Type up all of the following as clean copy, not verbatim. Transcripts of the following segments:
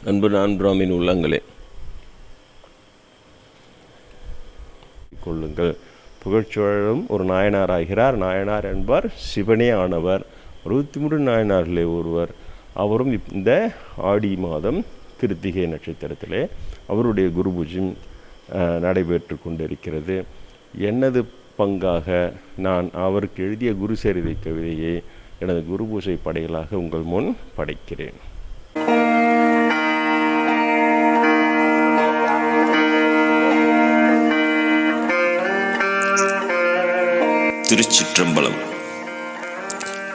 அன்பு பிராமின் உள்ளங்களே, கொள்ளுங்கள். புகழ்ச்சோழரும் ஒரு நாயனார் ஆகிறார். நாயனார் என்பார் சிவனே ஆனவர், 63 நாயனார்களே ஒருவர். அவரும் இந்த ஆடி மாதம் கிருத்திகை நட்சத்திரத்திலே அவருடைய குரு பூஜை நடைபெற்று கொண்டிருக்கிறது. எனது பங்காக நான் அவருக்கு எழுதிய குரு சரிதை கவிதையை எனது குரு பூஜை படைகளாக உங்கள் முன் படைக்கிறேன். திருச்சிற்றம்பலம்.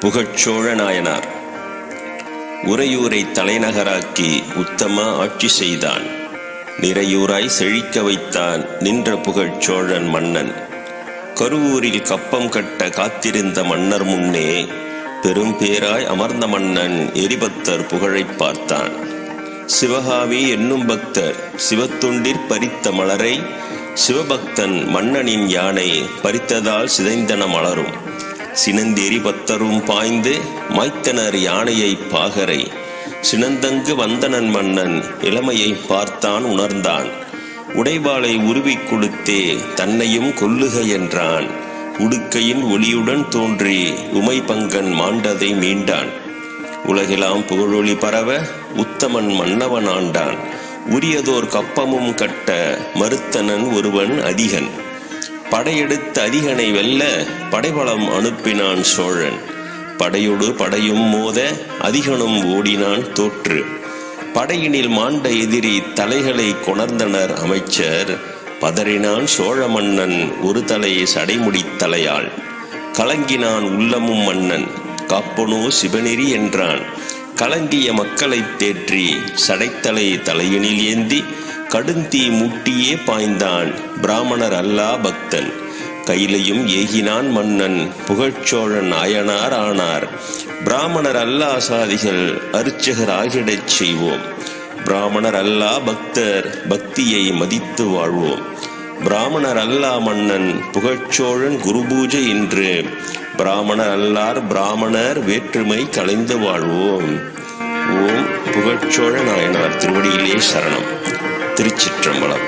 புகழ்ச்சோழ நாயனார் உறையூரை தலைநகராக்கி உத்தம ஆட்சி செய்தான். நிறையூராய் செழிக்க வைத்தான் நின்ற புகழ்ச்சோழன் மன்னன். கருவூரில் கப்பம் கட்ட காத்திருந்த மன்னர் முன்னே பெரும் பேராய் அமர்ந்த மன்னன் எரிபக்தர் புகழை பார்த்தான். சிவகாமி என்னும் பக்தர் சிவத்தொண்டிற் பறித்த மலரை சிவபக்தன் மன்னனின் யானை பறித்ததால் சிதைந்தன மலரும். சினந்தெறி பக்தரும் பாய்ந்து மாய்த்தனர் யானையை பாகரை. சினந்தங்கு வந்தனன் மன்னன் இளமையை பார்த்தான் உணர்ந்தான். உடைவாளை உருவிக் கொடுத்தே தன்னையும் கொல்லுக என்றான். உடுக்கையின் ஒளியுடன் தோன்றி உமை பங்கன் மாண்டதை மீண்டான். உலகெல்லாம் புகழொளி பரவ உத்தமன் மன்னவன் ஆண்டான். உரியதோர் கப்பமும் கட்ட மறுத்தனன் ஒருவன் அதிகன். படையெடுத்த அதிகனை வெல்ல படைபலம் அனுப்பினான் சோழன். படையொடு படையும் மோத அதிகனும் ஓடினான் தோற்று. படையினில் மாண்ட எதிரி தலைகளை கொணர்ந்தனர் அமைச்சர். பதறினான் சோழ மன்னன் ஒரு தலை சடைமுடித் தலையாள். கலங்கினான் உள்ளமும் மன்னன் காப்பனோ சிவநெறி என்றான். கலங்கிய மக்களை தேற்றி சடைத்தலை தலையினில் ஏந்தி கடுந்தீ முட்டியே பாய்ந்தான் பிராமணர் அல்லா பக்தன். கையிலையும் ஏகினான் மன்னன் புகழ்ச்சோழன் நாயனார் ஆனார். பிராமணர் அல்லா சாதிகள் அர்ச்சகர் ஆகிடச் செய்வோம். பிராமணர் அல்லா பக்தர் பக்தியை மதித்து வாழ்வோம். பிராமணர் அல்லா மன்னன் புகழ்ச்சோழன் குருபூஜை இன்று. பிராமணர் அல்லார் பிராமணர் வேற்றுமை கலைந்து வாழ்வோம். ஓம் புகழ்ச்சோழ நாயனார் திருவடியிலே சரணம். திருச்சிற்றம்பலம்.